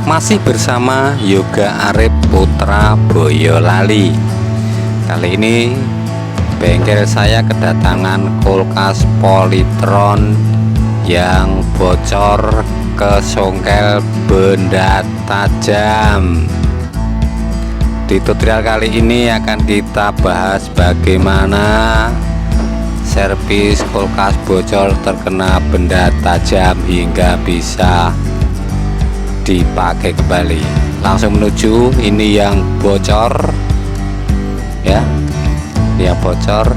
Masih bersama Yoga Arif Putra Boyolali. Kali ini bengkel saya kedatangan kulkas Polytron yang bocor ke songkel benda tajam. Di tutorial kali ini akan kita bahas bagaimana servis kulkas bocor terkena benda tajam hingga bisa dipakai kembali. Langsung menuju ini yang bocor ya, yang bocor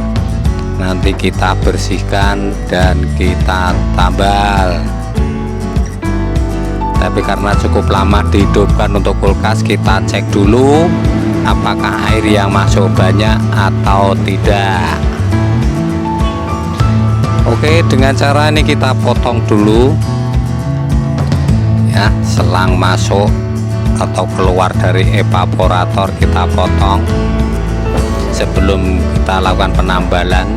nanti kita bersihkan dan kita tambal. Tapi karena cukup lama dihidupkan untuk kulkas, kita cek dulu apakah air yang masuk banyak atau tidak. Oke, dengan cara ini kita potong dulu ya, selang masuk atau keluar dari evaporator kita potong sebelum kita lakukan penambalan.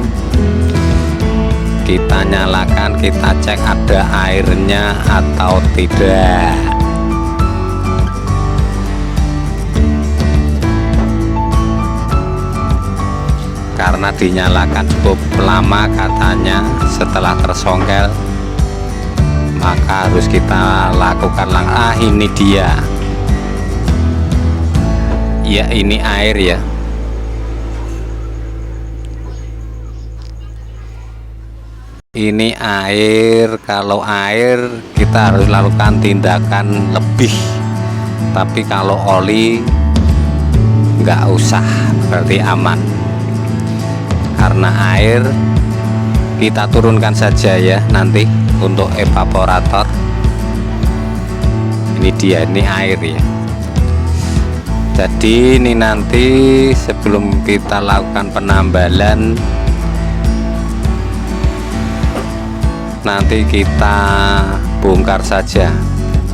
Kita nyalakan, kita cek ada airnya atau tidak. Karena dinyalakan cukup lama katanya setelah tersongkel, maka harus kita lakukan ini dia ya, ini air ya. Ini air. Kalau air kita harus lakukan tindakan lebih, tapi kalau oli nggak usah, berarti aman. Karena air kita turunkan saja ya nanti untuk evaporator. Ini dia, ini air ya. Jadi ini nanti sebelum kita lakukan penambalan, nanti kita bongkar saja,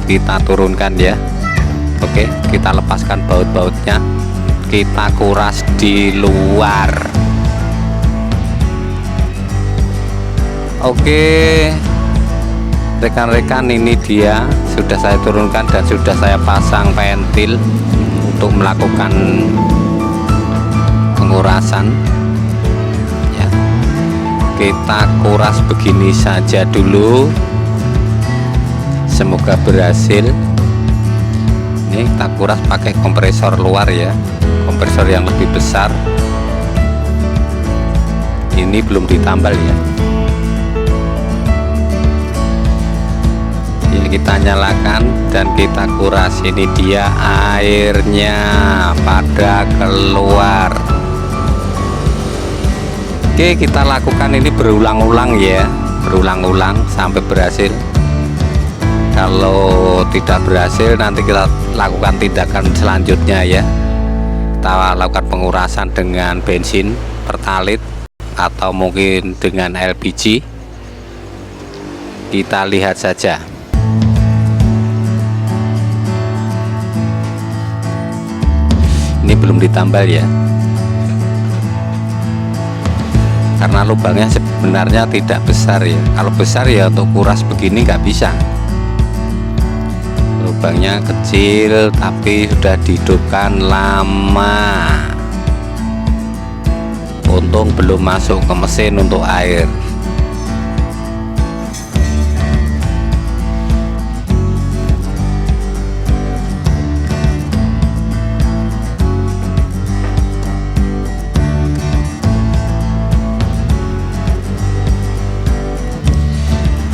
kita turunkan ya. Oke, kita lepaskan baut-bautnya, kita kuras di luar. Oke rekan-rekan, ini dia sudah saya turunkan dan sudah saya pasang pentil untuk melakukan pengurasan ya. Kita kuras begini saja dulu, semoga berhasil. Ini kita kuras pakai kompresor luar ya, kompresor yang lebih besar. Ini belum ditambal ya. Kita nyalakan dan kita kuras. Ini dia airnya pada keluar. Oke, kita lakukan ini berulang-ulang ya, berulang-ulang sampai berhasil. Kalau tidak berhasil, nanti kita lakukan tindakan selanjutnya ya. Kita lakukan pengurasan dengan bensin pertalit atau mungkin dengan LPG. Kita lihat saja. Ini belum ditambal ya, karena lubangnya sebenarnya tidak besar ya. Kalau besar ya untuk kuras begini nggak bisa. Lubangnya kecil tapi sudah dihidupkan lama. Untung belum masuk ke mesin untuk air.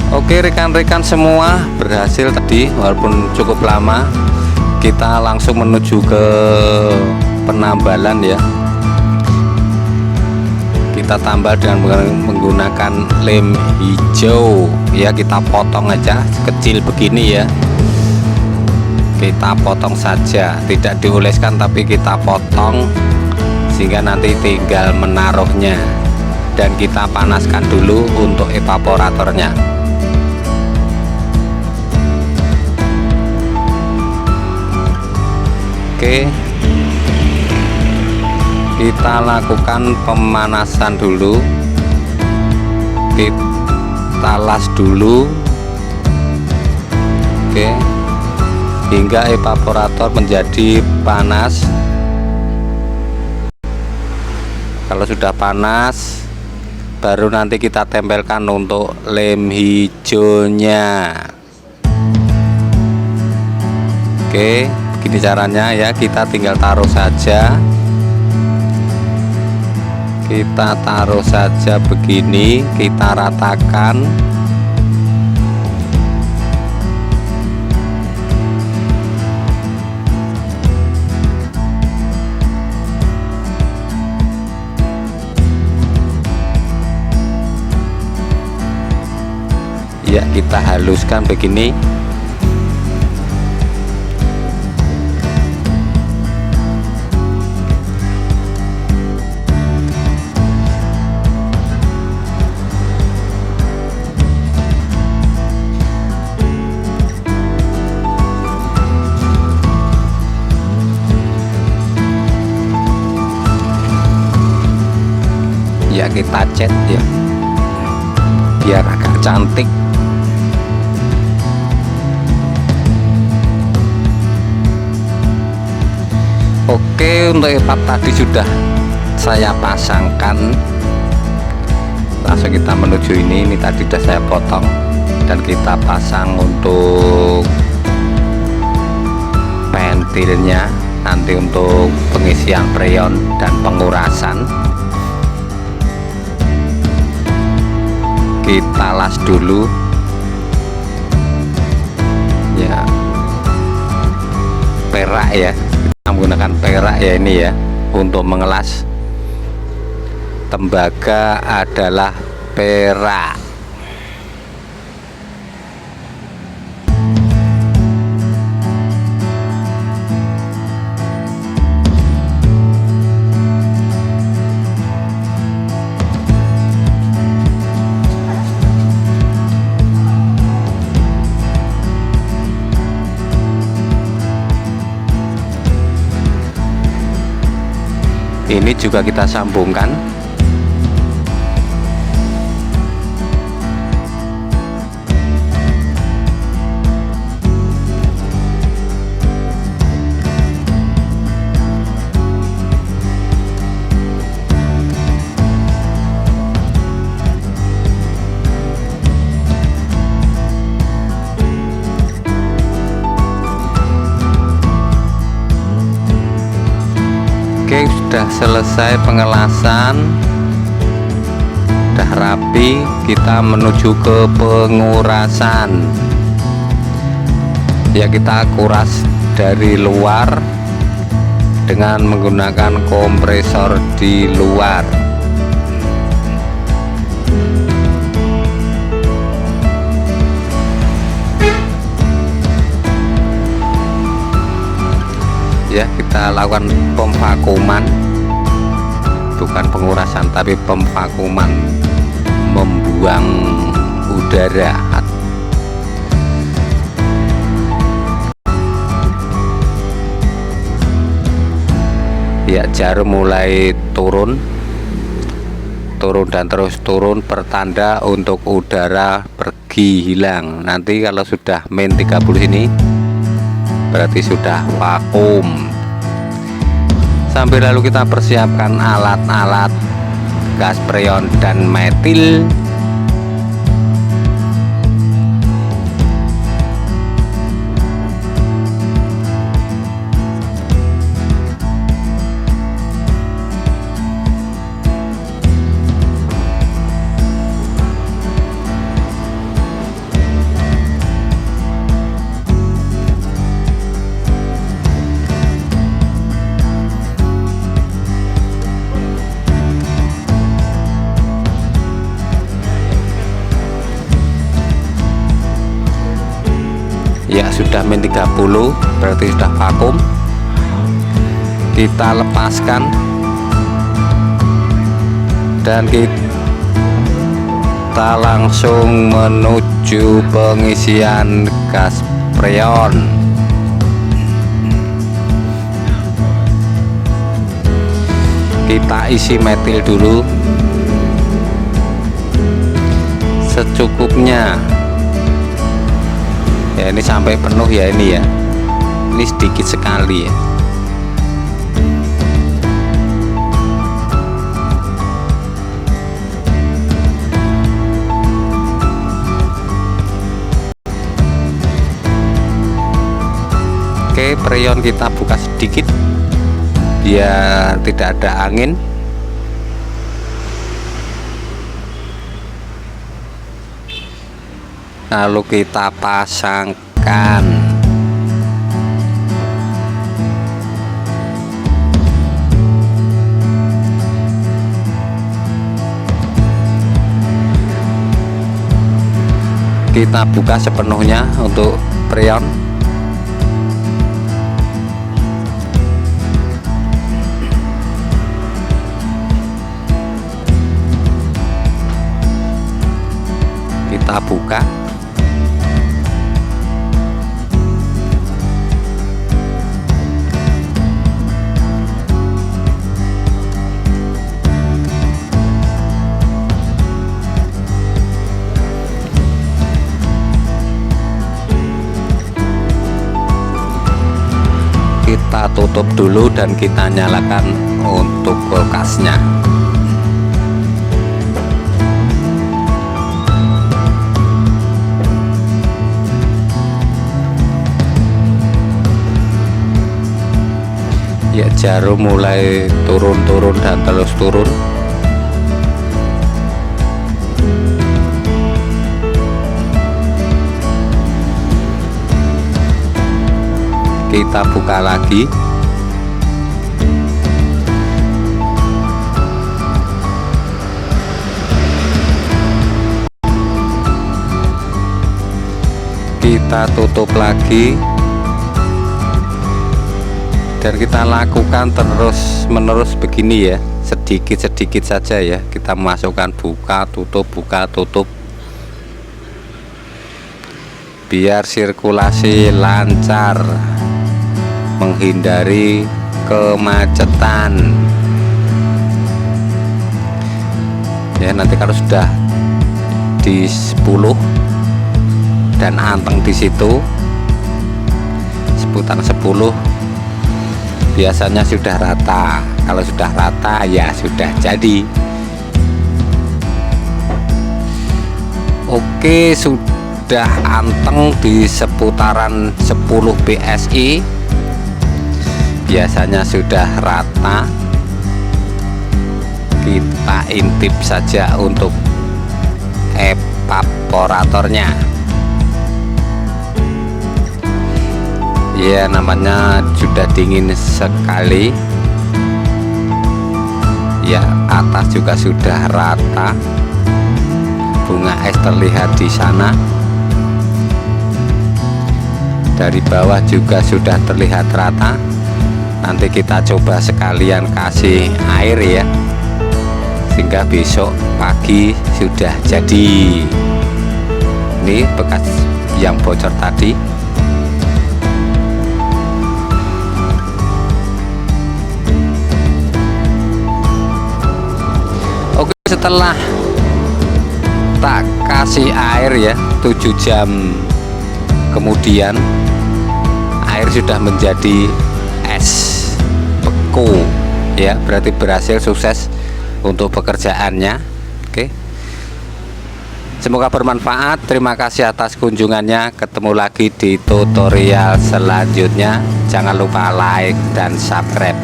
Oke rekan-rekan semua, berhasil tadi walaupun cukup lama. Kita langsung menuju ke penambalan ya. Kita tambal dengan menggunakan lem hijau ya. Kita potong aja kecil begini ya, kita potong saja, tidak dioleskan tapi kita potong sehingga nanti tinggal menaruhnya. Dan kita panaskan dulu untuk evaporatornya. Oke, kita lakukan pemanasan dulu, kita las dulu. Oke, hingga evaporator menjadi panas. Kalau sudah panas, baru nanti kita tempelkan untuk lem hijaunya. Oke, begini caranya ya. Kita tinggal taruh saja. Kita taruh saja begini, kita ratakan. Ya, kita haluskan begini. Ya, kita cat ya, biar agak cantik. Oke, untuk epap tadi sudah saya pasangkan. Langsung kita menuju ini tadi sudah saya potong dan kita pasang untuk ventilnya nanti untuk pengisian freon dan pengurasan. Kita las dulu ya, perak ya, kita menggunakan perak ya ini ya untuk mengelas. Tembaga adalah perak. Ini juga kita sambungkan. Oke, sudah selesai pengelasan, sudah rapi. Kita menuju ke pengurasan ya. Kita kuras dari luar dengan menggunakan kompresor di luar. Ya, kita lakukan pemvakuman, bukan pengurasan tapi pemvakuman, membuang udara. Ya, jarum mulai turun dan terus turun, pertanda untuk udara pergi hilang. Nanti kalau sudah min 30 ini berarti sudah vakum. Sambil lalu kita persiapkan alat-alat gas freon dan metil. Ya, sudah min 30 berarti sudah vakum. Kita lepaskan dan kita langsung menuju pengisian gas freon. Kita isi metil dulu secukupnya ya, ini sampai penuh ya ini ya. ini sedikit sekali ya. Oke, preon kita buka sedikit biar tidak ada angin. Lalu kita pasangkan. Kita buka sepenuhnya untuk preon. Kita buka. Kita tutup dulu dan kita nyalakan untuk kulkasnya. Ya, jarum mulai turun-turun dan terus turun. Kita buka lagi. Kita tutup lagi. Dan kita lakukan terus menerus begini ya, sedikit-sedikit saja ya. Kita masukkan, buka tutup biar sirkulasi lancar, menghindari kemacetan ya. Nanti kalau sudah di 10 dan anteng di situ seputar 10 biasanya sudah rata. Kalau sudah rata ya sudah jadi. Oke, sudah anteng di seputaran 10 PSI, biasanya sudah rata. Kita intip saja untuk evaporatornya ya, namanya sudah dingin sekali ya. Atas juga sudah rata, bunga es terlihat di sana. Dari bawah juga sudah terlihat rata. Nanti kita coba sekalian kasih air ya, sehingga besok pagi sudah jadi. Ini bekas yang bocor tadi. Oke, setelah tak kasih air ya 7 jam kemudian, air sudah menjadi es beku ya, berarti berhasil, sukses untuk pekerjaannya. Oke, semoga bermanfaat. Terima kasih atas kunjungannya. Ketemu lagi di tutorial selanjutnya. Jangan lupa like dan subscribe.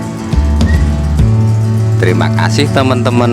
Terima kasih teman-teman.